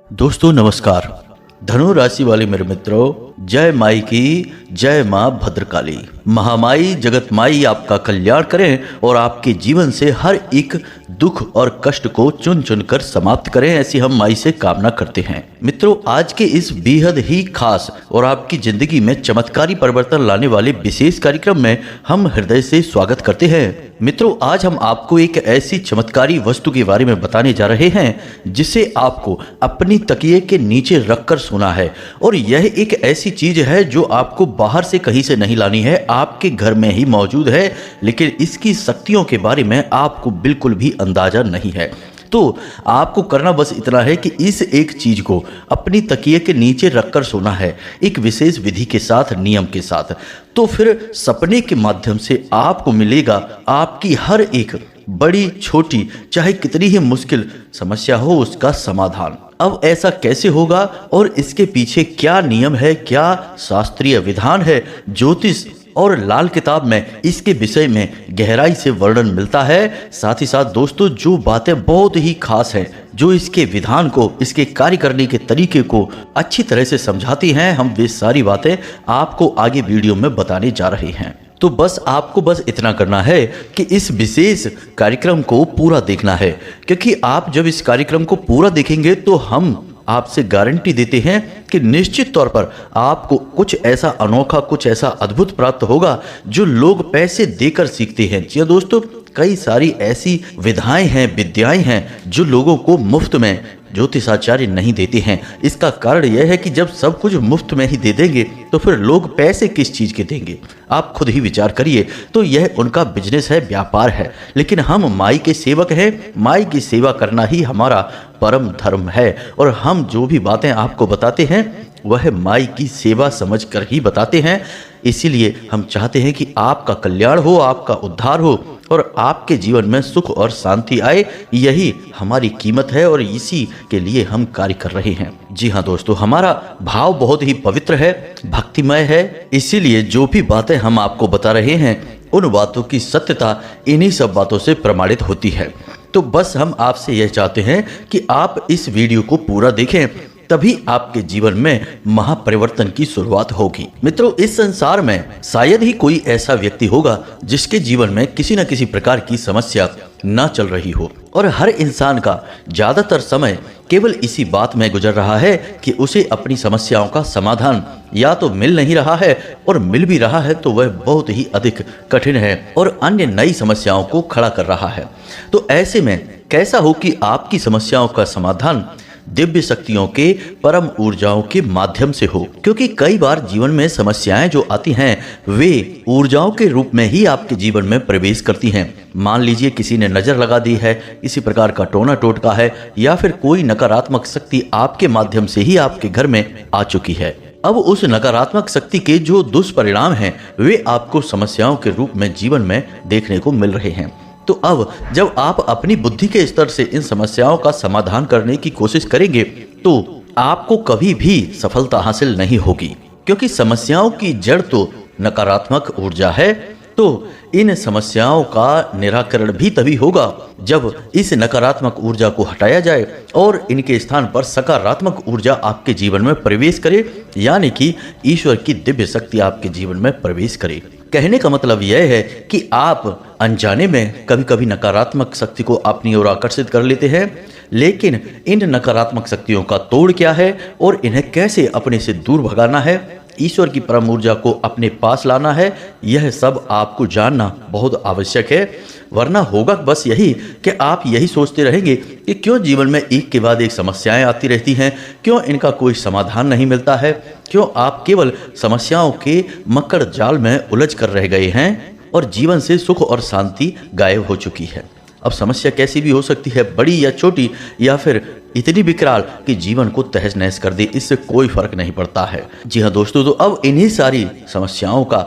दोस्तों नमस्कार। धनु राशि वाले मेरे मित्रों, जय माई की जय माँ भद्रकाली। महामाई जगत माई आपका कल्याण करें और आपके जीवन से हर एक दुख और कष्ट को चुन चुन कर समाप्त करें, ऐसी हम माई से कामना करते हैं। मित्रों, आज के इस बेहद ही खास और आपकी जिंदगी में चमत्कारी परिवर्तन लाने वाले विशेष कार्यक्रम में हम हृदय से स्वागत करते हैं। मित्रों, आज हम आपको एक ऐसी चमत्कारी वस्तु के बारे में बताने जा रहे हैं जिसे आपको अपनी तकिए के नीचे रखकर सोना है। और यह एक ऐसी चीज है जो आपको बाहर से कहीं से नहीं लानी है, आपके घर में ही मौजूद है, लेकिन इसकी शक्तियों के बारे में आपको बिल्कुल भी अंदाजा नहीं है। तो आपको करना बस इतना है कि इस एक चीज को अपनी तकिए के नीचे रखकर सोना है, एक विशेष विधि के साथ, नियम के साथ। तो फिर सपने के माध्यम से आपको मिलेगा आपकी हर एक बड़ी छोटी चाहे कितनी ही मुश्किल समस्या हो उसका समाधान। अब ऐसा कैसे होगा और इसके पीछे क्या नियम है, क्या शास्त्रीय विधान है, ज्योतिष और लाल किताब में इसके विषय में गहराई से वर्णन मिलता है। साथ ही साथ दोस्तों, जो बातें बहुत ही खास हैं, जो इसके विधान को, इसके कार्य करने के तरीके को अच्छी तरह से समझाती हैं, हम वे सारी बातें आपको आगे वीडियो में बताने जा रहे हैं। तो बस आपको इतना करना है कि इस विशेष कार्यक्रम को पूरा देखना है, क्योंकि आप जब इस कार्यक्रम को पूरा देखेंगे तो हम आपसे गारंटी देते हैं कि निश्चित तौर पर आपको कुछ ऐसा अनोखा, कुछ ऐसा अद्भुत प्राप्त होगा जो लोग पैसे देकर सीखते हैं। जी दोस्तों, कई सारी ऐसी विधाएं हैं, विद्याएं हैं जो लोगों को मुफ्त में ज्योतिषाचार्य नहीं देते हैं। इसका कारण यह है कि जब सब कुछ मुफ्त में ही दे देंगे तो फिर लोग पैसे किस चीज के देंगे, आप खुद ही विचार करिए। तो यह उनका बिजनेस है, व्यापार है, लेकिन हम माई के सेवक हैं। माई की सेवा करना ही हमारा परम धर्म है और हम जो भी बातें आपको बताते हैं वह माई की सेवा समझकर ही बताते हैं। इसीलिए हम चाहते हैं कि आपका कल्याण हो, आपका उद्धार हो और आपके जीवन में सुख और शांति आए। यही हमारी कीमत है और इसी के लिए हम कार्य कर रहे हैं। जी हाँ दोस्तों, हमारा भाव बहुत ही पवित्र है, भक्तिमय है। इसीलिए जो भी बातें हम आपको बता रहे हैं उन बातों की सत्यता इन्हीं सब बातों से प्रमाणित होती है। तो बस हम आपसे यह चाहते हैं कि आप इस वीडियो को पूरा देखें, तभी आपके जीवन में महापरिवर्तन की शुरुआत होगी। मित्रों, इस संसार में शायद ही कोई ऐसा व्यक्ति होगा जिसके जीवन में किसी न किसी प्रकार की समस्या ना चल रही हो, और हर इंसान का ज्यादातर समय केवल इसी बात में गुजर रहा है कि उसे अपनी समस्याओं का समाधान या तो मिल नहीं रहा है, और मिल भी रहा है तो वह बहुत ही अधिक कठिन है और अन्य नई समस्याओं को खड़ा कर रहा है। तो ऐसे में कैसा हो कि आपकी समस्याओं का समाधान दिव्य शक्तियों के, परम ऊर्जाओं के माध्यम से हो। क्योंकि कई बार जीवन में समस्याएं जो आती हैं वे ऊर्जाओं के रूप में ही आपके जीवन में प्रवेश करती हैं। मान लीजिए किसी ने नजर लगा दी है, किसी प्रकार का टोना टोटका है, या फिर कोई नकारात्मक शक्ति आपके माध्यम से ही आपके घर में आ चुकी है। अब उस नकारात्मक शक्ति के जो दुष्परिणाम हैं वे आपको समस्याओं के रूप में जीवन में देखने को मिल रहे हैं। तो अब जब आप अपनी बुद्धि के स्तर से इन समस्याओं का समाधान करने की कोशिश करेंगे तो आपको कभी भी सफलता हासिल नहीं होगी, क्योंकि समस्याओं की जड़ तो नकारात्मक ऊर्जा है। तो इन समस्याओं का निराकरण भी तभी होगा जब इस नकारात्मक ऊर्जा को हटाया जाए और इनके स्थान पर सकारात्मक ऊर्जा आपके जीवन में प्रवेश करे, यानी कि ईश्वर की दिव्य शक्ति आपके जीवन में प्रवेश करे। कहने का मतलब यह है कि आप अनजाने में कभी कभी नकारात्मक शक्ति को अपनी ओर आकर्षित कर लेते हैं, लेकिन इन नकारात्मक शक्तियों का तोड़ क्या है और इन्हें कैसे अपने से दूर भगाना है, ईश्वर की परम ऊर्जा को अपने पास लाना है, यह सब आपको जानना बहुत आवश्यक है। वरना होगा बस यही कि आप यही सोचते रहेंगे कि क्यों जीवन में एक के बाद एक समस्याएं आती रहती हैं, क्यों इनका कोई समाधान नहीं मिलता है, क्यों आप केवल समस्याओं के मकड़ जाल में उलझ कर रह गए हैं और जीवन से सुख और शांति गायब हो चुकी है। अब समस्या कैसी भी हो सकती है, बड़ी या छोटी, या फिर इतनी विकराल कि जीवन को तहस नहस कर दे, इससे कोई फर्क नहीं पड़ता है। जी हाँ दोस्तों, तो अब इन्हीं सारी समस्याओं का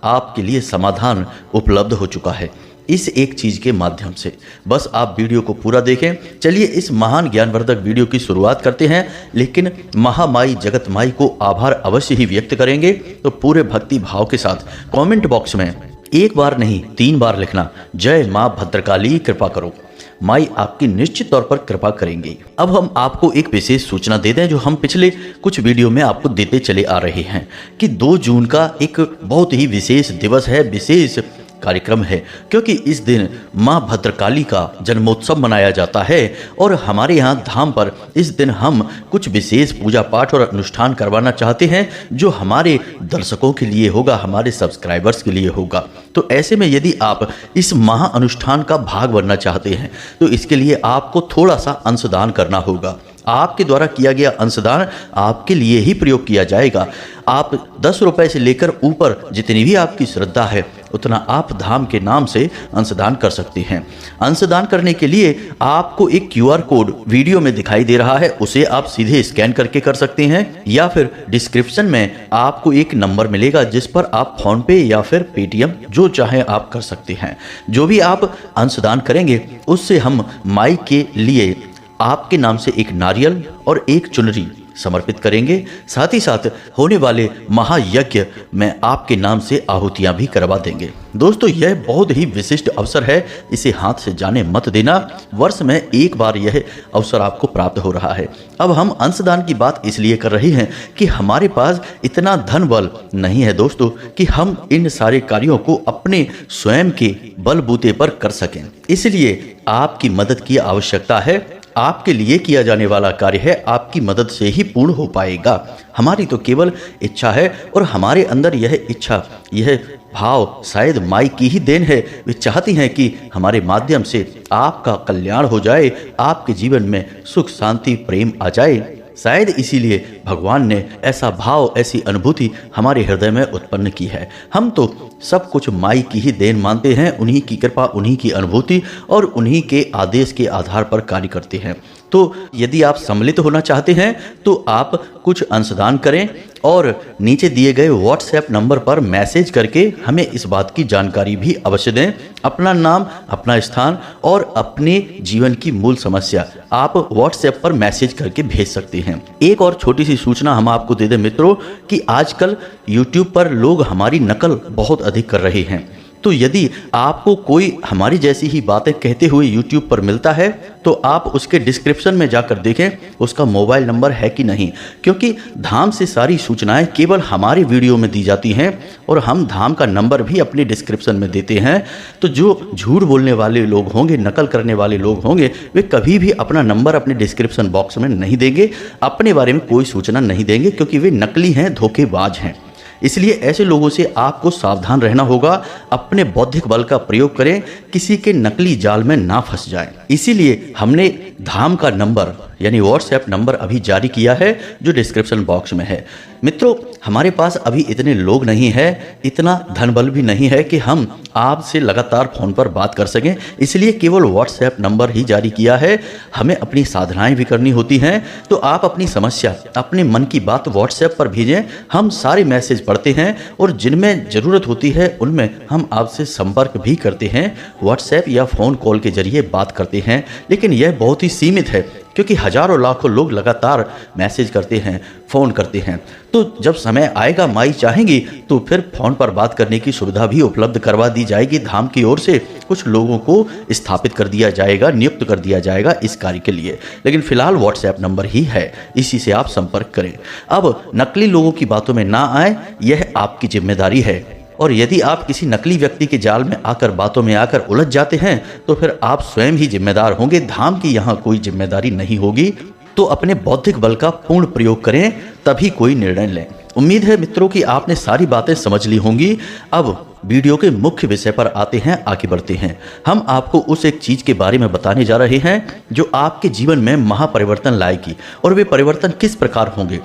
आपके लिए समाधान उपलब्ध हो चुका है इस एक चीज के माध्यम से। बस आप वीडियो को पूरा देखें। चलिए इस महान ज्ञानवर्धक वीडियो की शुरुआत करते हैं, लेकिन महामाई जगत माई को आभार अवश्य ही व्यक्त करेंगे। तो पूरे भक्ति भाव के साथ कमेंट बॉक्स में एक बार नहीं 3 बार लिखना, जय माँ भद्रकाली कृपा करो। माई आपकी निश्चित तौर पर कृपा करेंगे। अब हम आपको एक विशेष सूचना दे दें जो हम पिछले कुछ वीडियो में आपको देते चले आ रहे हैं कि 2 जून का एक बहुत ही विशेष दिवस है, विशेष कार्यक्रम है, क्योंकि इस दिन माँ भद्रकाली का जन्मोत्सव मनाया जाता है और हमारे यहाँ धाम पर इस दिन हम कुछ विशेष पूजा पाठ और अनुष्ठान करवाना चाहते हैं जो हमारे दर्शकों के लिए होगा, हमारे सब्सक्राइबर्स के लिए होगा। तो ऐसे में यदि आप इस महा अनुष्ठान का भाग बनना चाहते हैं तो इसके लिए आपको थोड़ा सा अंशदान करना होगा। आपके द्वारा किया गया अंशदान आपके लिए ही प्रयोग किया जाएगा। आप 10 रुपए से लेकर ऊपर जितनी भी आपकी श्रद्धा है उतना आप धाम के नाम से अंशदान कर सकते हैं। अंशदान करने के लिए आपको एक QR कोड वीडियो में दिखाई दे रहा है, उसे आप सीधे स्कैन करके कर सकते हैं या फिर डिस्क्रिप्शन में आपको एक नंबर मिलेगा जिस पर आप फोन पे या फिर पेटीएम जो चाहे आप कर सकते हैं। जो भी आप अंशदान करेंगे उससे हम माई के लिए आपके नाम से एक नारियल और एक चुनरी समर्पित करेंगे। साथ ही साथ होने वाले महायज्ञ में आपके नाम से आहुतियां भी करवा देंगे। दोस्तों, यह बहुत ही विशिष्ट अवसर है, इसे हाथ से जाने मत देना। वर्ष में एक बार यह अवसर आपको प्राप्त हो रहा है। अब हम अंशदान की बात इसलिए कर रहे हैं कि हमारे पास इतना धन बल नहीं है दोस्तों कि हम इन सारे कार्यों को अपने स्वयं के बलबूते पर कर सकें। इसलिए आपकी मदद की आवश्यकता है। आपके लिए किया जाने वाला कार्य है, आपकी मदद से ही पूर्ण हो पाएगा। हमारी तो केवल इच्छा है और हमारे अंदर यह इच्छा, यह भाव शायद माई की ही देन है। वे चाहती हैं कि हमारे माध्यम से आपका कल्याण हो जाए, आपके जीवन में सुख शांति प्रेम आ जाए। शायद इसीलिए भगवान ने ऐसा भाव, ऐसी अनुभूति हमारे हृदय में उत्पन्न की है। हम तो सब कुछ माई की ही देन मानते हैं, उन्हीं की कृपा, उन्हीं की अनुभूति और उन्हीं के आदेश के आधार पर कार्य करते हैं। तो यदि आप सम्मिलित होना चाहते हैं तो आप कुछ अंशदान करें और नीचे दिए गए WhatsApp नंबर पर मैसेज करके हमें इस बात की जानकारी भी अवश्य दें। अपना नाम, अपना स्थान और अपने जीवन की मूल समस्या आप WhatsApp पर मैसेज करके भेज सकते हैं। एक और छोटी सी सूचना हम आपको दे दें मित्रों कि आजकल YouTube पर लोग हमारी नकल बहुत अधिक कर रहे हैं। तो यदि आपको कोई हमारी जैसी ही बातें कहते हुए YouTube पर मिलता है तो आप उसके डिस्क्रिप्शन में जाकर देखें उसका मोबाइल नंबर है कि नहीं, क्योंकि धाम से सारी सूचनाएं केवल हमारे वीडियो में दी जाती हैं और हम धाम का नंबर भी अपने डिस्क्रिप्शन में देते हैं। तो जो झूठ बोलने वाले लोग होंगे, नकल करने वाले लोग होंगे, वे कभी भी अपना नंबर अपने डिस्क्रिप्शन बॉक्स में नहीं देंगे, अपने बारे में कोई सूचना नहीं देंगे, क्योंकि वे नकली हैं, धोखेबाज हैं। इसलिए ऐसे लोगों से आपको सावधान रहना होगा। अपने बौद्धिक बल का प्रयोग करें, किसी के नकली जाल में ना फंस जाएं। इसीलिए हमने धाम का नंबर यानी WhatsApp नंबर अभी जारी किया है जो डिस्क्रिप्शन बॉक्स में है। मित्रों, हमारे पास अभी इतने लोग नहीं है, इतना धन बल भी नहीं है कि हम आपसे लगातार फोन पर बात कर सकें, इसलिए केवल WhatsApp नंबर ही जारी किया है। हमें अपनी साधनाएं भी करनी होती हैं, तो आप अपनी समस्या, अपने मन की बात WhatsApp पर भेजें। हम सारे मैसेज पढ़ते हैं और जिनमें ज़रूरत होती है उनमें हम आपसे संपर्क भी करते हैं, WhatsApp या फ़ोन कॉल के जरिए बात करते हैं। लेकिन यह बहुत ही सीमित है क्योंकि हजारों लाखों लोग लगातार मैसेज करते हैं, फ़ोन करते हैं। तो जब समय आएगा, माई चाहेंगी तो फिर फ़ोन पर बात करने की सुविधा भी उपलब्ध करवा दी जाएगी। धाम की ओर से कुछ लोगों को स्थापित कर दिया जाएगा, नियुक्त कर दिया जाएगा इस कार्य के लिए। लेकिन फिलहाल WhatsApp नंबर ही है, इसी से आप संपर्क करें। अब नकली लोगों की बातों में ना आए, यह आपकी जिम्मेदारी है। और यदि आप किसी नकली व्यक्ति के जाल में आकर, बातों में आकर उलझ जाते हैं तो फिर आप स्वयं ही जिम्मेदार होंगे, धाम की यहाँ कोई जिम्मेदारी नहीं होगी। तो अपने बौद्धिक बल का पूर्ण प्रयोग करें, तभी कोई निर्णय लें। उम्मीद है मित्रों कि आपने सारी बातें समझ ली होंगी। अब वीडियो के मुख्य विषय पर आते हैं, आगे बढ़ते हैं। हम आपको उस एक चीज के बारे में बताने जा रहे हैं जो आपके जीवन में महापरिवर्तन लाएगी। और वे परिवर्तन किस प्रकार होंगे?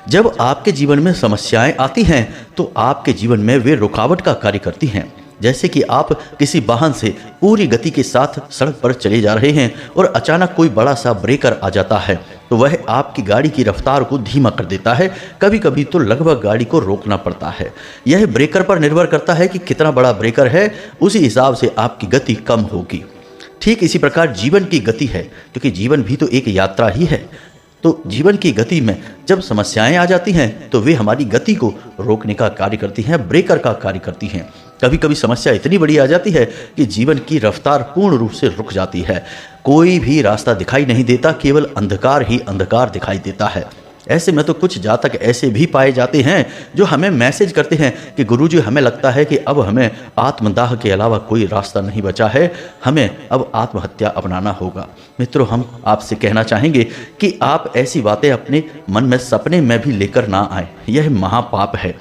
जब आपके जीवन में समस्याएं आती हैं तो आपके जीवन में वे रुकावट का कार्य करती हैं। जैसे कि आप किसी वाहन से पूरी गति के साथ सड़क पर चले जा रहे हैं और अचानक कोई बड़ा सा ब्रेकर आ जाता है तो वह आपकी गाड़ी की रफ्तार को धीमा कर देता है। कभी कभी तो लगभग गाड़ी को रोकना पड़ता है। यह ब्रेकर पर निर्भर करता है कि कितना बड़ा ब्रेकर है, उसी हिसाब से आपकी गति कम होगी। ठीक इसी प्रकार जीवन की गति है, क्योंकि जीवन भी तो एक यात्रा ही है। तो जीवन की गति में जब समस्याएं आ जाती हैं तो वे हमारी गति को रोकने का कार्य करती हैं, ब्रेकर का कार्य करती हैं। कभी कभी समस्या इतनी बड़ी आ जाती है कि जीवन की रफ्तार पूर्ण रूप से रुक जाती है। कोई भी रास्ता दिखाई नहीं देता, केवल अंधकार ही अंधकार दिखाई देता है। ऐसे में तो कुछ जातक ऐसे भी पाए जाते हैं जो हमें मैसेज करते हैं कि गुरुजी, हमें लगता है कि अब हमें आत्मदाह के अलावा कोई रास्ता नहीं बचा है, हमें अब आत्महत्या अपनाना होगा। मित्रों, हम आपसे कहना चाहेंगे कि आप ऐसी बातें अपने मन में सपने में भी लेकर ना आए, यह महापाप है।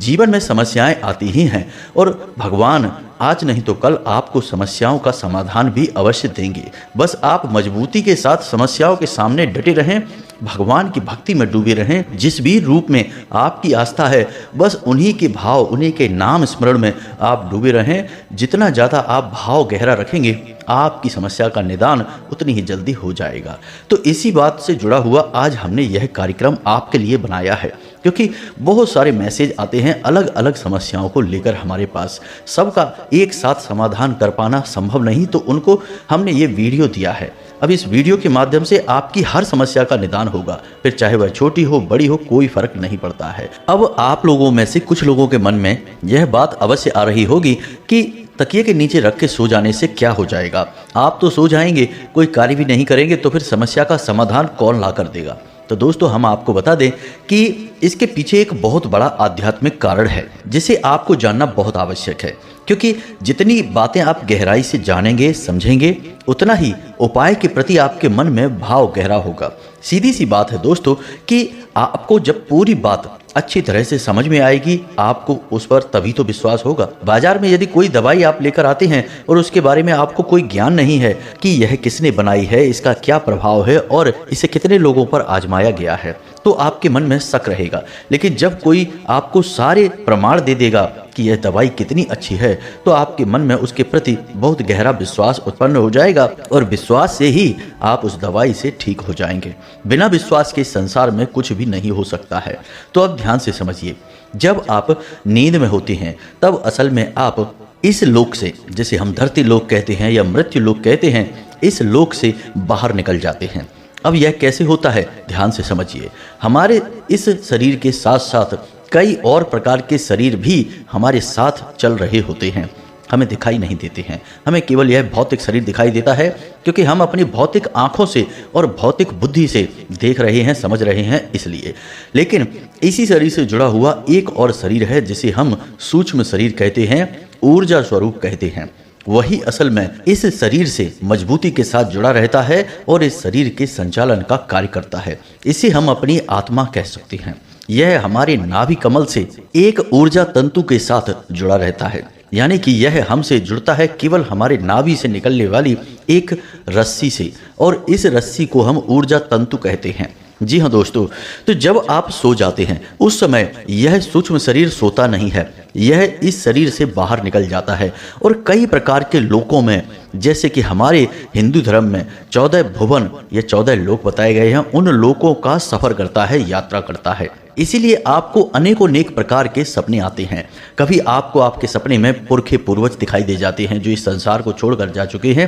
जीवन में समस्याएं आती ही हैं और भगवान आज नहीं तो कल आपको समस्याओं का समाधान भी अवश्य देंगे। बस आप मजबूती के साथ समस्याओं के सामने डटे रहें, भगवान की भक्ति में डूबे रहें। जिस भी रूप में आपकी आस्था है, बस उन्हीं के भाव, उन्हीं के नाम स्मरण में आप डूबे रहें। जितना ज़्यादा आप भाव गहरा रखेंगे, आपकी समस्या का निदान उतनी ही जल्दी हो जाएगा। तो इसी बात से जुड़ा हुआ आज हमने यह कार्यक्रम आपके लिए बनाया है, क्योंकि बहुत सारे मैसेज आते हैं अलग अलग समस्याओं को लेकर हमारे पास। सबका एक साथ समाधान कर पाना संभव नहीं, तो उनको हमने ये वीडियो दिया है। अब इस वीडियो के माध्यम से आपकी हर समस्या का निदान होगा, फिर चाहे वह छोटी हो बड़ी हो, कोई फर्क नहीं पड़ता है। अब आप लोगों में से कुछ लोगों के मन में यह बात अवश्य आ रही होगी कि तकिए के नीचे रख के सो जाने से क्या हो जाएगा। आप तो सो जाएंगे, कोई कार्य भी नहीं करेंगे, तो फिर समस्या का समाधान कौन ला कर देगा। तो दोस्तों, हम आपको बता दें कि इसके पीछे एक बहुत बड़ा आध्यात्मिक कारण है, जिसे आपको जानना बहुत आवश्यक है। क्योंकि जितनी बातें आप गहराई से जानेंगे, समझेंगे, उतना ही उपाय के प्रति आपके मन में भाव गहरा होगा। सीधी सी बात है दोस्तों कि आपको जब पूरी बात अच्छी तरह से समझ में आएगी, आपको उस पर तभी तो विश्वास होगा। बाजार में यदि कोई दवाई आप लेकर आते हैं और उसके बारे में आपको कोई ज्ञान नहीं है कि यह किसने बनाई है, इसका क्या प्रभाव है और इसे कितने लोगों पर आजमाया गया है, तो आपके मन में शक रहेगा। लेकिन जब कोई आपको सारे प्रमाण दे देगा कि यह दवाई कितनी अच्छी है, तो आपके मन में उसके प्रति बहुत गहरा विश्वास उत्पन्न हो जाएगा और विश्वास से ही आप उस दवाई से ठीक हो जाएंगे। बिना विश्वास के संसार में कुछ भी नहीं हो सकता है। तो अब ध्यान से समझिए, जब आप नींद में होते हैं तब असल में आप इस लोक से, जिसे हम धरती लोक कहते हैं या मृत्यु लोक कहते हैं, इस लोक से बाहर निकल जाते हैं। अब यह कैसे होता है, ध्यान से समझिए। हमारे इस शरीर के साथ साथ कई और प्रकार के शरीर भी हमारे साथ चल रहे होते हैं, हमें दिखाई नहीं देते हैं। हमें केवल यह भौतिक शरीर दिखाई देता है, क्योंकि हम अपनी भौतिक आंखों से और भौतिक बुद्धि से देख रहे हैं, समझ रहे हैं इसलिए। लेकिन इसी शरीर से जुड़ा हुआ एक और शरीर है, जिसे हम सूक्ष्म शरीर कहते हैं, ऊर्जा स्वरूप कहते हैं। वही असल में इस शरीर से मजबूती के साथ जुड़ा रहता है और इस शरीर के संचालन का कार्य करता है। इसे हम अपनी आत्मा कह सकते हैं। यह हमारे नाभि कमल से एक ऊर्जा तंतु के साथ जुड़ा रहता है, यानी कि यह हमसे जुड़ता है केवल हमारे नाभि से निकलने वाली एक रस्सी से, और इस रस्सी को हम ऊर्जा तंतु कहते हैं। जी हाँ दोस्तों, तो जब आप सो जाते हैं उस समय यह सूक्ष्म शरीर सोता नहीं है, यह इस शरीर से बाहर निकल जाता है और कई प्रकार के लोकों में, जैसे कि हमारे हिंदू धर्म में 14 भुवन या 14 लोक बताए गए हैं, उन लोकों का सफर करता है, यात्रा करता है। इसीलिए आपको अनेकों नेक प्रकार के सपने आते हैं। कभी आपको आपके सपने में पुरखे पूर्वज दिखाई दे जाते हैं जो इस संसार को छोड़कर जा चुके हैं,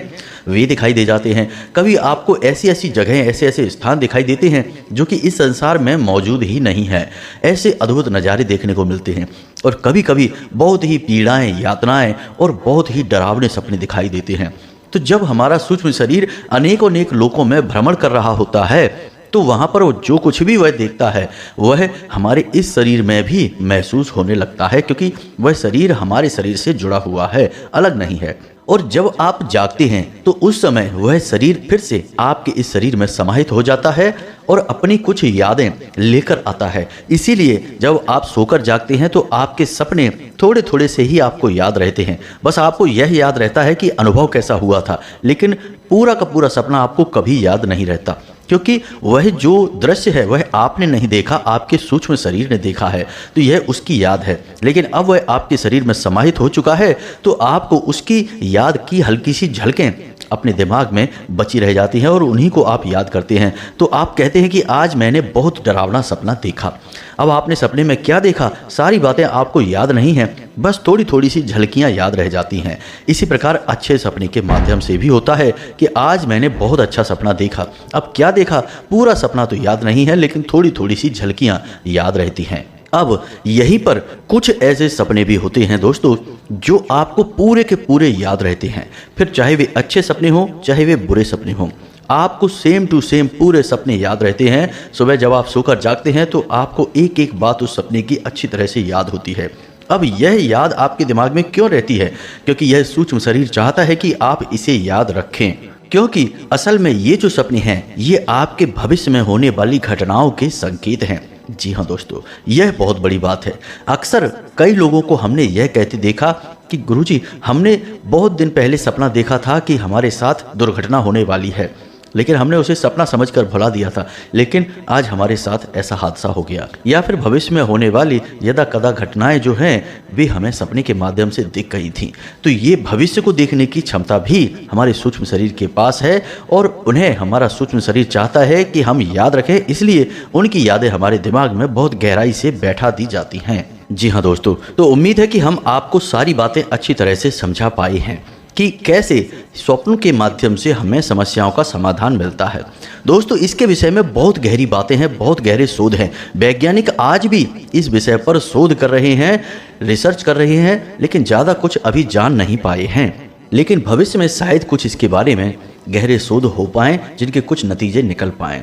वे दिखाई दे जाते हैं। कभी आपको ऐसी ऐसी जगहें, ऐसे ऐसे स्थान दिखाई देते हैं जो कि इस संसार में मौजूद ही नहीं है। ऐसे अद्भुत नज़ारे देखने को मिलते हैं। और कभी कभी बहुत ही पीड़ाएं, यातनाएं और बहुत ही डरावने सपने दिखाई देते हैं। तो जब हमारा सूक्ष्म शरीर अनेकों अनेक लोकों में भ्रमण कर रहा होता है, तो वहाँ पर जो कुछ भी वह देखता है वह हमारे इस शरीर में भी महसूस होने लगता है, क्योंकि वह शरीर हमारे शरीर से जुड़ा हुआ है, अलग नहीं है। और जब आप जागते हैं तो उस समय वह शरीर फिर से आपके इस शरीर में समाहित हो जाता है और अपनी कुछ यादें लेकर आता है। इसीलिए जब आप सोकर जागते हैं तो आपके सपने थोड़े थोड़े से ही आपको याद रहते हैं। बस आपको यह याद रहता है कि अनुभव कैसा हुआ था, लेकिन पूरा का पूरा सपना आपको कभी याद नहीं रहता, क्योंकि वह जो दृश्य है वह आपने नहीं देखा, आपके सूक्ष्म शरीर ने देखा है, तो यह उसकी याद है। लेकिन अब वह आपके शरीर में समाहित हो चुका है, तो आपको उसकी याद की हल्की सी झलकें अपने दिमाग में बची रह जाती हैं और उन्हीं को आप याद करते हैं। तो आप कहते हैं कि आज मैंने बहुत डरावना सपना देखा। अब आपने सपने में क्या देखा, सारी बातें आपको याद नहीं हैं, बस थोड़ी थोड़ी सी झलकियां याद रह जाती हैं। इसी प्रकार अच्छे सपने के माध्यम से भी होता है कि आज मैंने बहुत अच्छा सपना देखा। अब क्या देखा, पूरा सपना तो याद नहीं है, लेकिन थोड़ी थोड़ी सी झलकियां याद रहती हैं। अब यहीं पर कुछ ऐसे सपने भी होते हैं दोस्तों जो आपको पूरे के पूरे याद रहते हैं, फिर चाहे वे अच्छे सपने हों चाहे वे बुरे सपने हों, आपको सेम टू सेम पूरे सपने याद रहते हैं। सुबह जब आप सोकर जागते हैं तो आपको एक एक बात उस सपने की अच्छी तरह से याद होती है। अब यह याद आपके दिमाग में क्यों रहती है? क्योंकि यह सूक्ष्म शरीर चाहता है कि आप इसे याद रखें, क्योंकि असल में ये जो सपने हैं ये आपके भविष्य में होने वाली घटनाओं के संकेत हैं। जी हाँ दोस्तों, यह बहुत बड़ी बात है। अक्सर कई लोगों को हमने यह कहते देखा कि गुरुजी, हमने बहुत दिन पहले सपना देखा था कि हमारे साथ दुर्घटना होने वाली है, लेकिन हमने उसे सपना समझकर भुला दिया था, लेकिन आज हमारे साथ ऐसा हादसा हो गया। या फिर भविष्य में होने वाली यदा कदा घटनाएं जो हैं वे हमें सपने के माध्यम से दिख गई थीं। तो ये भविष्य को देखने की क्षमता भी हमारे सूक्ष्म शरीर के पास है और उन्हें हमारा सूक्ष्म शरीर चाहता है कि हम याद रखें, इसलिए उनकी यादें हमारे दिमाग में बहुत गहराई से बैठा दी जाती हैं। जी हाँ दोस्तों, तो उम्मीद है कि हम आपको सारी बातें अच्छी तरह से समझा पाए हैं कि कैसे स्वप्न के माध्यम से हमें समस्याओं का समाधान मिलता है। दोस्तों, इसके विषय में बहुत गहरी बातें हैं, बहुत गहरे शोध हैं। वैज्ञानिक आज भी इस विषय पर शोध कर रहे हैं, रिसर्च कर रहे हैं, लेकिन ज़्यादा कुछ अभी जान नहीं पाए हैं। लेकिन भविष्य में शायद कुछ इसके बारे में गहरे शोध हो पाएँ जिनके कुछ नतीजे निकल पाएँ।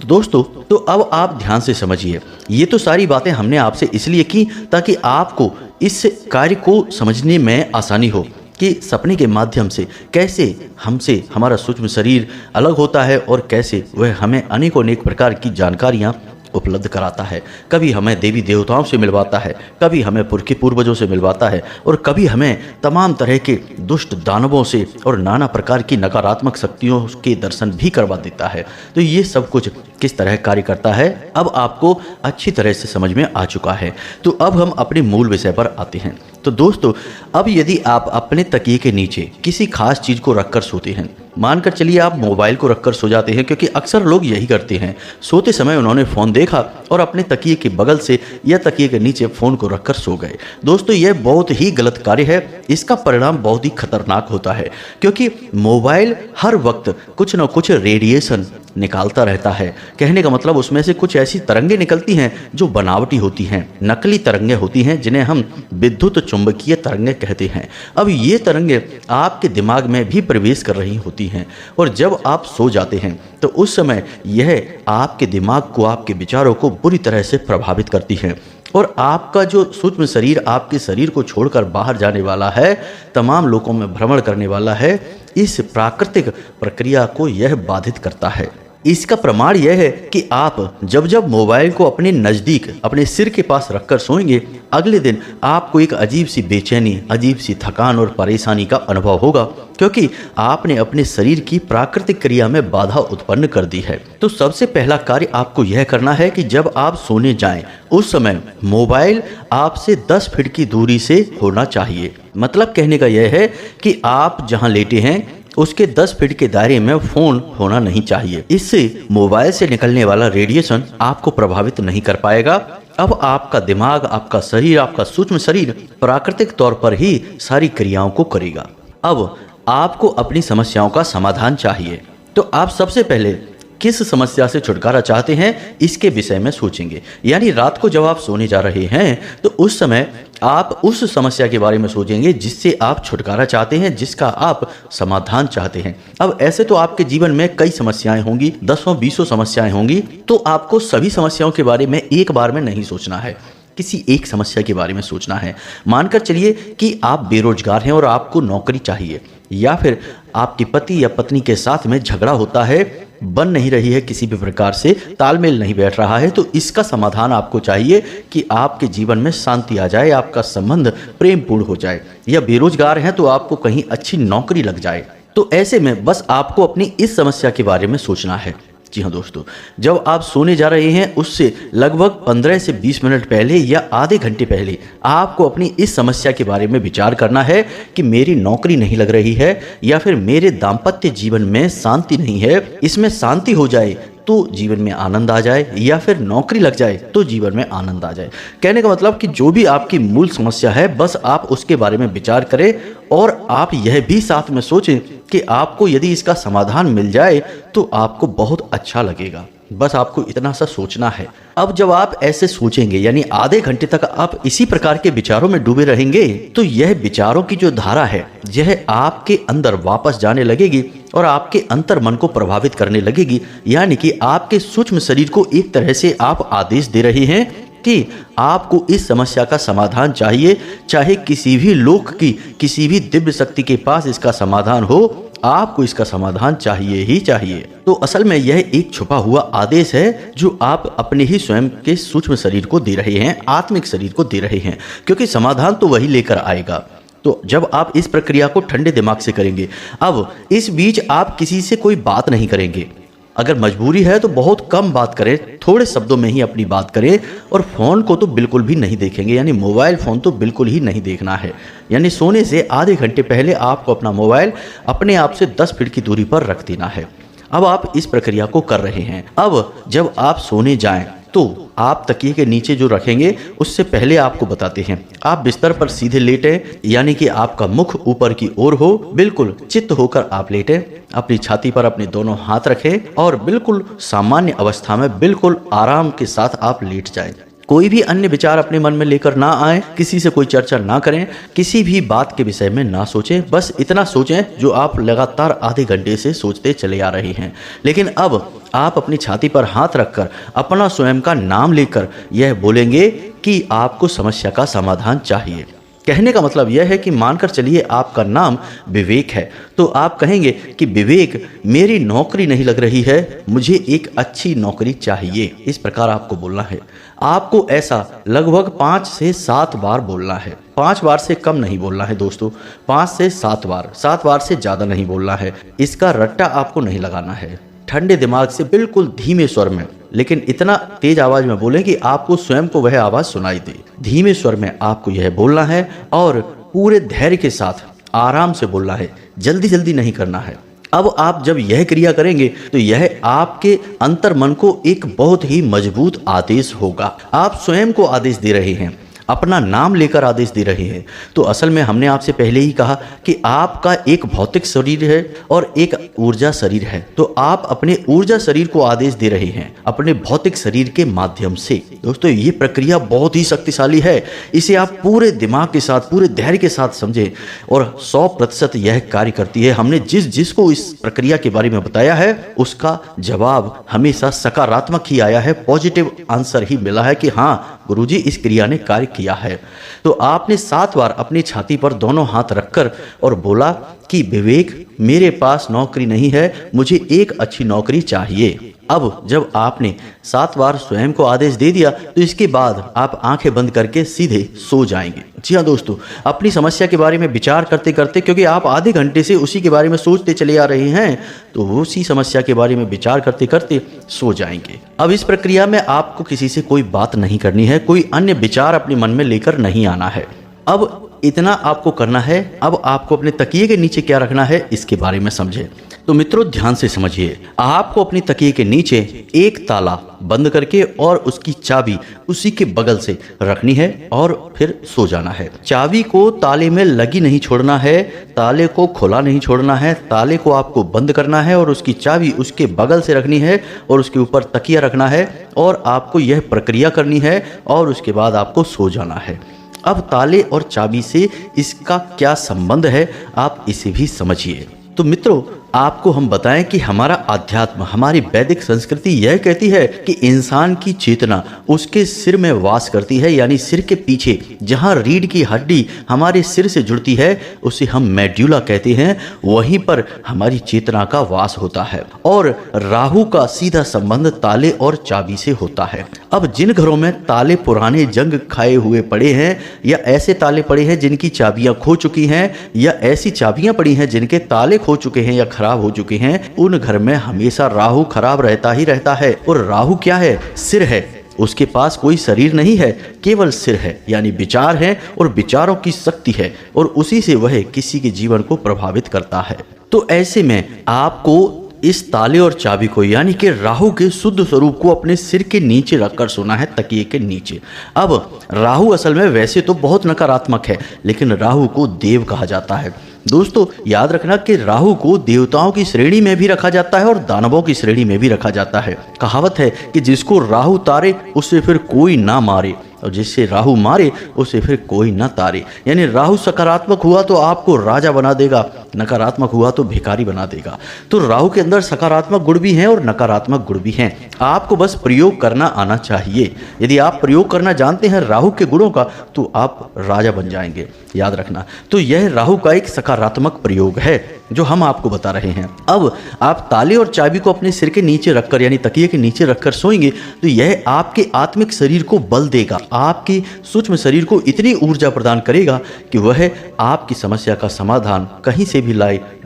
तो दोस्तों, तो अब आप ध्यान से समझिए, ये तो सारी बातें हमने आपसे इसलिए की ताकि आपको इस कार्य को समझने में आसानी हो कि सपने के माध्यम से कैसे हमसे हमारा सूक्ष्म शरीर अलग होता है और कैसे वह हमें अनेकों अनेक प्रकार की जानकारियाँ उपलब्ध कराता है। कभी हमें देवी देवताओं से मिलवाता है, कभी हमें पुरखे पूर्वजों से मिलवाता है और कभी हमें तमाम तरह के दुष्ट दानवों से और नाना प्रकार की नकारात्मक शक्तियों के दर्शन भी करवा देता है। तो ये सब कुछ किस तरह कार्य करता है अब आपको अच्छी तरह से समझ में आ चुका है। तो अब हम अपने मूल विषय पर आते हैं। तो दोस्तों, अब यदि आप अपने तकिए के नीचे किसी खास चीज़ को रखकर सोते हैं, मानकर चलिए आप मोबाइल को रखकर सो जाते हैं, क्योंकि अक्सर लोग यही करते हैं। सोते समय उन्होंने फ़ोन देखा और अपने तकिए के बगल से या तकिए के नीचे फ़ोन को रखकर सो गए। दोस्तों, यह बहुत ही गलत कार्य है। इसका परिणाम बहुत ही खतरनाक होता है, क्योंकि मोबाइल हर वक्त कुछ न कुछ रेडिएशन निकालता रहता है। कहने का मतलब उसमें से कुछ ऐसी तरंगें निकलती हैं जो बनावटी होती हैं, नकली तरंगें होती हैं, जिन्हें हम विद्युत चुंबकीय तरंगें कहते हैं। अब ये तरंगें आपके दिमाग में भी प्रवेश कर रही होती हैं और जब आप सो जाते हैं तो उस समय यह आपके दिमाग को, आपके विचारों को बुरी तरह से प्रभावित करती हैं और आपका जो सूक्ष्म शरीर आपके शरीर को छोड़कर बाहर जाने वाला है, तमाम लोगों में भ्रमण करने वाला है, इस प्राकृतिक प्रक्रिया को यह बाधित करता है। इसका प्रमाण यह है कि आप जब जब मोबाइल को अपने नज़दीक, अपने सिर के पास रखकर सोएंगे, अगले दिन आपको एक अजीब सी बेचैनी, अजीब सी थकान और परेशानी का अनुभव होगा, क्योंकि आपने अपने शरीर की प्राकृतिक क्रिया में बाधा उत्पन्न कर दी है। तो सबसे पहला कार्य आपको यह करना है कि जब आप सोने जाएं, उस समय मोबाइल आपसे 10 फीट की दूरी से होना चाहिए। मतलब कहने का यह है कि आप जहां लेटे हैं उसके 10 फीट के दायरे में फ़ोन होना नहीं चाहिए। इससे मोबाइल से निकलने वाला रेडिएशन आपको प्रभावित नहीं कर पाएगा। अब आपका दिमाग, आपका शरीर, आपका सूक्ष्म शरीर प्राकृतिक तौर पर ही सारी क्रियाओं को करेगा। अब आपको अपनी समस्याओं का समाधान चाहिए, तो आप सबसे पहले किस समस्या से छुटकारा चाहते हैं इसके विषय में सोचेंगे। यानी रात को जब आप सोने जा रहे हैं तो उस समय आप उस समस्या के बारे में सोचेंगे जिससे आप छुटकारा चाहते हैं, जिसका आप समाधान चाहते हैं। अब ऐसे तो आपके जीवन में कई समस्याएं होंगी, 10-20 समस्याएं होंगी, तो आपको सभी समस्याओं के बारे में एक बार में नहीं सोचना है, किसी एक समस्या के बारे में सोचना है। मानकर चलिए कि आप बेरोजगार हैं और आपको नौकरी चाहिए, या फिर आपके पति या पत्नी के साथ में झगड़ा होता है, बन नहीं रही है, किसी भी प्रकार से तालमेल नहीं बैठ रहा है, तो इसका समाधान आपको चाहिए कि आपके जीवन में शांति आ जाए, आपका संबंध प्रेमपूर्ण हो जाए। या बेरोजगार हैं तो आपको कहीं अच्छी नौकरी लग जाए। तो ऐसे में बस आपको अपनी इस समस्या के बारे में सोचना है। जी हाँ दोस्तों, जब आप सोने जा रहे हैं उससे लगभग 15 से 20 मिनट पहले या आधे घंटे पहले आपको अपनी इस समस्या के बारे में विचार करना है कि मेरी नौकरी नहीं लग रही है, या फिर मेरे दाम्पत्य जीवन में शांति नहीं है, इसमें शांति हो जाए तो जीवन में आनंद आ जाए, या फिर नौकरी लग जाए तो जीवन में आनंद आ जाए। कहने का मतलब कि जो भी आपकी मूल समस्या है बस आप उसके बारे में विचार करें और आप यह भी साथ में सोचें कि आपको यदि इसका समाधान मिल जाए तो आपको बहुत अच्छा लगेगा। बस आपको इतना सा सोचना है। अब जब आप ऐसे सोचेंगे यानी आधे घंटे तक आप इसी प्रकार के विचारों में डूबे रहेंगे तो यह विचारों की जो धारा है यह आपके अंदर वापस जाने लगेगी और आपके अंतर मन को प्रभावित करने लगेगी। यानी कि आपके सूक्ष्म शरीर को एक तरह से आप आदेश दे रहे हैं कि आपको इस समस्या का समाधान चाहिए, चाहे किसी भी लोक की किसी भी दिव्य शक्ति के पास इसका समाधान हो, आपको इसका समाधान चाहिए ही चाहिए। तो असल में यह एक छुपा हुआ आदेश है जो आप अपने ही स्वयं के सूक्ष्म शरीर को दे रहे हैं, आत्मिक शरीर को दे रहे हैं, क्योंकि समाधान तो वही लेकर आएगा। तो जब आप इस प्रक्रिया को ठंडे दिमाग से करेंगे, अब इस बीच आप किसी से कोई बात नहीं करेंगे। अगर मजबूरी है तो बहुत कम बात करें, थोड़े शब्दों में ही अपनी बात करें और फ़ोन को तो बिल्कुल भी नहीं देखेंगे, यानी मोबाइल फ़ोन तो बिल्कुल ही नहीं देखना है। यानी सोने से आधे घंटे पहले आपको अपना मोबाइल अपने आप से 10 फीट की दूरी पर रख देना है। अब आप इस प्रक्रिया को कर रहे हैं। अब जब आप सोने जाएं तो आप तकिए के नीचे जो रखेंगे उससे पहले आपको बताते हैं, आप बिस्तर पर सीधे लेटें, यानी कि आपका मुख ऊपर की ओर हो, बिल्कुल चित्त होकर आप लेटें, अपनी छाती पर अपने दोनों हाथ रखें और बिल्कुल सामान्य अवस्था में बिल्कुल आराम के साथ आप लेट जाएं। कोई भी अन्य विचार अपने मन में लेकर ना आए, किसी से कोई चर्चा ना करें, किसी भी बात के विषय में ना सोचें, बस इतना सोचें जो आप लगातार आधे घंटे से सोचते चले आ रहे हैं। लेकिन अब आप अपनी छाती पर हाथ रखकर अपना स्वयं का नाम लेकर यह बोलेंगे कि आपको समस्या का समाधान चाहिए। कहने का मतलब यह है कि मानकर चलिए आपका नाम विवेक है, तो आप कहेंगे कि विवेक, मेरी नौकरी नहीं लग रही है, मुझे एक अच्छी नौकरी चाहिए। इस प्रकार आपको बोलना है। आपको ऐसा लगभग 5 से 7 बार बोलना है। 5 बार से कम नहीं बोलना है दोस्तों, 5 से 7 बार, 7 बार से ज़्यादा नहीं बोलना है। इसका रट्टा आपको नहीं लगाना है। ठंडे दिमाग से बिल्कुल धीमे स्वर में, लेकिन इतना तेज आवाज में बोलें कि आपको स्वयं को वह आवाज सुनाई दे। धीमे स्वर में आपको यह बोलना है और पूरे धैर्य के साथ आराम से बोलना है, जल्दी जल्दी नहीं करना है। अब आप जब यह क्रिया करेंगे तो यह आपके अंतर मन को एक बहुत ही मजबूत आदेश होगा। आप स्वयं को आदेश दे रहे हैं, अपना नाम लेकर आदेश दे रहे हैं। तो असल में हमने आपसे पहले ही कहा कि आपका एक भौतिक शरीर है और एक ऊर्जा शरीर है। तो आप अपने ऊर्जा शरीर को आदेश दे रहे हैं अपने भौतिक शरीर के माध्यम से। दोस्तों, ये प्रक्रिया बहुत ही शक्तिशाली है। इसे आप पूरे दिमाग के साथ, पूरे धैर्य के साथ समझें और 100% यह कार्य करती है। हमने जिसको इस प्रक्रिया के बारे में बताया है उसका जवाब हमेशा सकारात्मक ही आया है, पॉजिटिव आंसर ही मिला है कि हाँ गुरुजी, इस क्रिया ने कार्य किया है। तो आपने 7 बार अपनी छाती पर दोनों हाथ रखकर और बोला कि विवेक, मेरे पास नौकरी नहीं है, मुझे एक अच्छी नौकरी चाहिए। अब जब आपने 7 बार स्वयं को आदेश दे दिया तो इसके बाद आप आंखें बंद करके सीधे सो जाएंगे। जी हाँ दोस्तों, अपनी समस्या के बारे में विचार करते करते, क्योंकि आप आधे घंटे से उसी के बारे में सोचते चले आ रहे हैं, तो उसी समस्या के बारे में विचार करते करते सो जाएंगे। अब इस प्रक्रिया में आपको किसी से कोई बात नहीं करनी है, कोई अन्य विचार अपने मन में लेकर नहीं आना है। अब इतना आपको करना है। अब आपको अपने तकिए के नीचे क्या रखना है इसके बारे में समझें। तो मित्रों, ध्यान से समझिए। आपको अपनी तकिए के नीचे एक ताला बंद करके और उसकी चाबी उसी के बगल से रखनी है और फिर सो जाना है। चाबी को ताले में लगी नहीं छोड़ना है, ताले को खुला नहीं छोड़ना है, ताले को आपको बंद करना है और उसकी चाबी उसके बगल से रखनी है और उसके ऊपर तकिया रखना है और आपको यह प्रक्रिया करनी है और उसके बाद आपको सो जाना है। अब ताले और चाबी से इसका क्या संबंध है, आप इसे भी समझिए। तो मित्रों, आपको हम बताएं कि हमारा अध्यात्म, हमारी वैदिक संस्कृति यह कहती है कि इंसान की चेतना उसके सिर में वास करती है, यानी सिर के पीछे जहां रीढ़ की हड्डी हमारे सिर से जुड़ती है उसे हम मेड्यूला कहते हैं, वहीं पर हमारी चेतना का वास होता है। और राहु का सीधा संबंध ताले और चाबी से होता है। अब जिन घरों में ताले पुराने जंग खाए हुए पड़े हैं, या ऐसे ताले पड़े हैं जिनकी चाबियां खो चुकी हैं, या ऐसी चाबियां पड़ी हैं जिनके ताले खो चुके हैं या खराब हो चुके हैं, उन घर में हमेशा राहु खराब रहता ही रहता है। और राहु क्या है? सिर है। उसके पास कोई शरीर नहीं है, केवल सिर है, यानी विचार है और विचारों की शक्ति है और उसी से वह किसी के जीवन को प्रभावित करता है। तो ऐसे में आपको इस ताले और चाबी को, यानी कि राहु के शुद्ध स्वरूप को अपने सिर के नीचे रखकर सोना है, तकिए के नीचे। अब राहु असल में वैसे तो बहुत नकारात्मक है, लेकिन राहु को देव कहा जाता है। दोस्तों याद रखना कि राहु को देवताओं की श्रेणी में भी रखा जाता है और दानवों की श्रेणी में भी रखा जाता है। कहावत है कि जिसको राहु तारे उससे फिर कोई ना मारे, और जिससे राहु मारे उसे फिर कोई ना तारे। यानी राहु सकारात्मक हुआ तो आपको राजा बना देगा, नकारात्मक हुआ तो भिखारी बना देगा। तो राहु के अंदर सकारात्मक गुण भी हैं और नकारात्मक गुण भी हैं। आपको बस प्रयोग करना आना चाहिए। यदि आप प्रयोग करना जानते हैं राहु के गुणों का तो आप राजा बन जाएंगे, याद रखना। तो यह राहु का एक सकारात्मक प्रयोग है जो हम आपको बता रहे हैं। अब आप ताले और चाबी को अपने सिर के नीचे रखकर यानी तकिए के नीचे रखकर सोएंगे तो यह आपके आत्मिक शरीर को बल देगा, आपकी सूक्ष्म शरीर को इतनी ऊर्जा प्रदान करेगा कि वह आपकी समस्या का समाधान कहीं से भी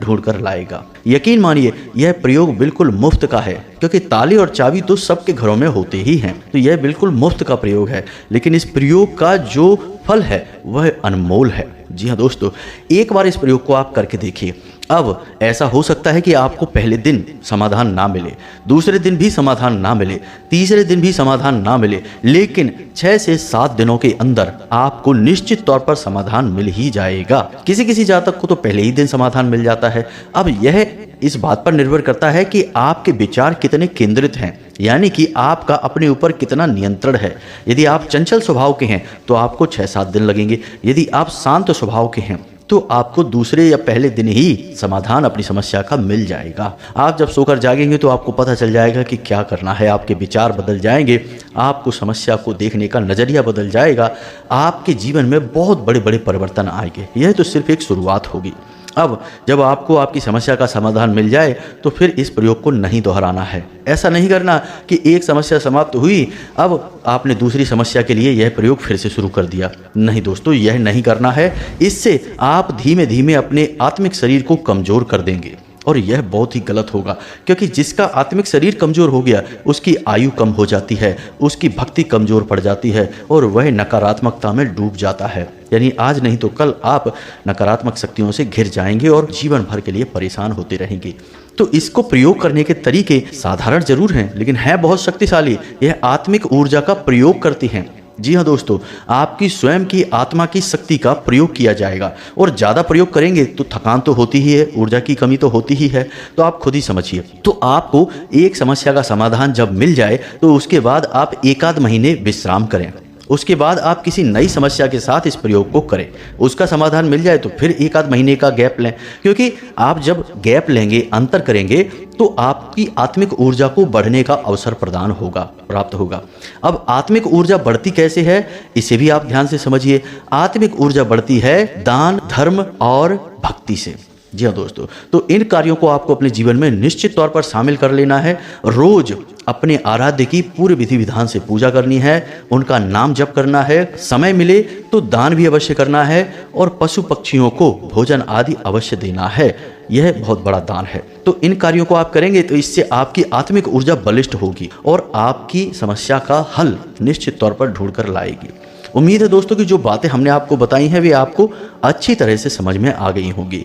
ढूंढ कर लाएगा। यकीन मानिए यह प्रयोग बिल्कुल मुफ्त का है, क्योंकि ताले और चाबी तो सबके घरों में होते ही हैं। तो यह बिल्कुल मुफ्त का प्रयोग है, लेकिन इस प्रयोग का जो फल है वह अनमोल है। जी हाँ दोस्तों, एक बार इस प्रयोग को आप करके देखिए। अब ऐसा हो सकता है कि आपको पहले दिन समाधान ना मिले, दूसरे दिन भी समाधान ना मिले, तीसरे दिन भी समाधान ना मिले, लेकिन 6 से 7 दिनों के अंदर आपको निश्चित तौर पर समाधान मिल ही जाएगा। किसी किसी जातक को तो पहले ही दिन समाधान मिल जाता है। अब यह इस बात पर निर्भर करता है कि आपके विचार कितने केंद्रित हैं, यानी कि आपका अपने ऊपर कितना नियंत्रण है। यदि आप चंचल स्वभाव के हैं तो आपको 6-7 दिन लगेंगे। यदि आप शांत स्वभाव के हैं तो आपको दूसरे या पहले दिन ही समाधान अपनी समस्या का मिल जाएगा। आप जब सोकर जागेंगे तो आपको पता चल जाएगा कि क्या करना है। आपके विचार बदल जाएंगे, आपको समस्या को देखने का नज़रिया बदल जाएगा, आपके जीवन में बहुत बड़े बड़े परिवर्तन आएंगे। यह तो सिर्फ एक शुरुआत होगी। अब जब आपको आपकी समस्या का समाधान मिल जाए तो फिर इस प्रयोग को नहीं दोहराना है। ऐसा नहीं करना कि एक समस्या समाप्त हुई अब आपने दूसरी समस्या के लिए यह प्रयोग फिर से शुरू कर दिया। नहीं दोस्तों, यह नहीं करना है। इससे आप धीमे धीमे अपने आत्मिक शरीर को कमज़ोर कर देंगे और यह बहुत ही गलत होगा, क्योंकि जिसका आत्मिक शरीर कमज़ोर हो गया उसकी आयु कम हो जाती है, उसकी भक्ति कमज़ोर पड़ जाती है और वह नकारात्मकता में डूब जाता है। यानी आज नहीं तो कल आप नकारात्मक शक्तियों से घिर जाएंगे और जीवन भर के लिए परेशान होते रहेंगे। तो इसको प्रयोग करने के तरीके साधारण जरूर हैं, लेकिन है बहुत शक्तिशाली। यह आत्मिक ऊर्जा का प्रयोग करती हैं। जी हाँ दोस्तों, आपकी स्वयं की आत्मा की शक्ति का प्रयोग किया जाएगा और ज़्यादा प्रयोग करेंगे तो थकान तो होती ही है, ऊर्जा की कमी तो होती ही है। तो आप खुद ही समझिए। तो आपको एक समस्या का समाधान जब मिल जाए तो उसके बाद आप 1-8 महीने विश्राम करें। उसके बाद आप किसी नई समस्या के साथ इस प्रयोग को करें। उसका समाधान मिल जाए तो फिर 1-8 महीने का गैप लें, क्योंकि आप जब गैप लेंगे, अंतर करेंगे तो आपकी आत्मिक ऊर्जा को बढ़ने का अवसर प्राप्त होगा। अब आत्मिक ऊर्जा बढ़ती कैसे है इसे भी आप ध्यान से समझिए। आत्मिक ऊर्जा बढ़ती है दान, धर्म और भक्ति से। जी हाँ दोस्तों, तो इन कार्यों को आपको अपने जीवन में निश्चित तौर पर शामिल कर लेना है। रोज अपने आराध्य की पूरे विधि विधान से पूजा करनी है, उनका नाम जप करना है, समय मिले तो दान भी अवश्य करना है और पशु पक्षियों को भोजन आदि अवश्य देना है। यह बहुत बड़ा दान है। तो इन कार्यों को आप करेंगे तो इससे आपकी आत्मिक ऊर्जा बलिष्ठ होगी और आपकी समस्या का हल निश्चित तौर पर ढूंढ कर लाएगी। उम्मीद है दोस्तों कि जो बातें हमने आपको बताई हैं वे आपको अच्छी तरह से समझ में आ गई होंगी।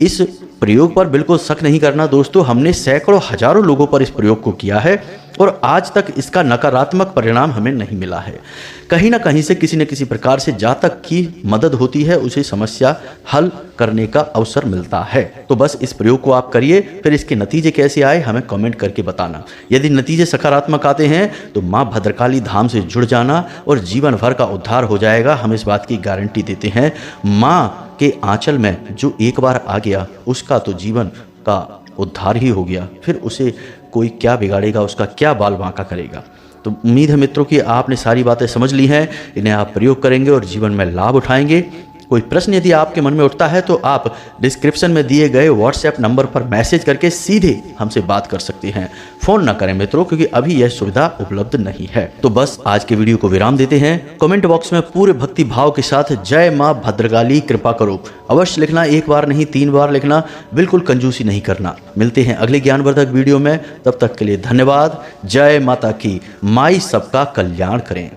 इस प्रयोग पर बिल्कुल शक नहीं करना दोस्तों, हमने सैकड़ों हजारों लोगों पर इस प्रयोग को किया है और आज तक इसका नकारात्मक परिणाम हमें नहीं मिला है। कहीं ना कहीं से किसी न किसी प्रकार से जातक की मदद होती है, उसे समस्या हल करने का अवसर मिलता है। तो बस इस प्रयोग को आप करिए, फिर इसके नतीजे कैसे आए हमें कमेंट करके बताना। यदि नतीजे सकारात्मक आते हैं तो माँ भद्रकाली धाम से जुड़ जाना और जीवन भर का उद्धार हो जाएगा। हम इस बात की गारंटी देते हैं। माँ के आंचल में जो एक बार आ गया उसका तो जीवन का उद्धार ही हो गया, फिर उसे कोई क्या बिगाड़ेगा, उसका क्या बाल बांका करेगा। तो उम्मीद है मित्रों कि आपने सारी बातें समझ ली हैं, इन्हें आप प्रयोग करेंगे और जीवन में लाभ उठाएंगे। कोई प्रश्न यदि आपके मन में उठता है तो आप डिस्क्रिप्शन में दिए गए व्हाट्सएप नंबर पर मैसेज करके सीधे हमसे बात कर सकते हैं। फोन ना करें मित्रों, क्योंकि अभी यह सुविधा उपलब्ध नहीं है। तो बस आज के वीडियो को विराम देते हैं। कमेंट बॉक्स में पूरे भक्ति भाव के साथ जय माँ भद्रकाली कृपा करो अवश्य लिखना, 1 बार नहीं 3 बार लिखना, बिल्कुल कंजूसी नहीं करना। मिलते हैं अगले ज्ञानवर्धक वीडियो में, तब तक के लिए धन्यवाद। जय माता की, माई सबका कल्याण करें।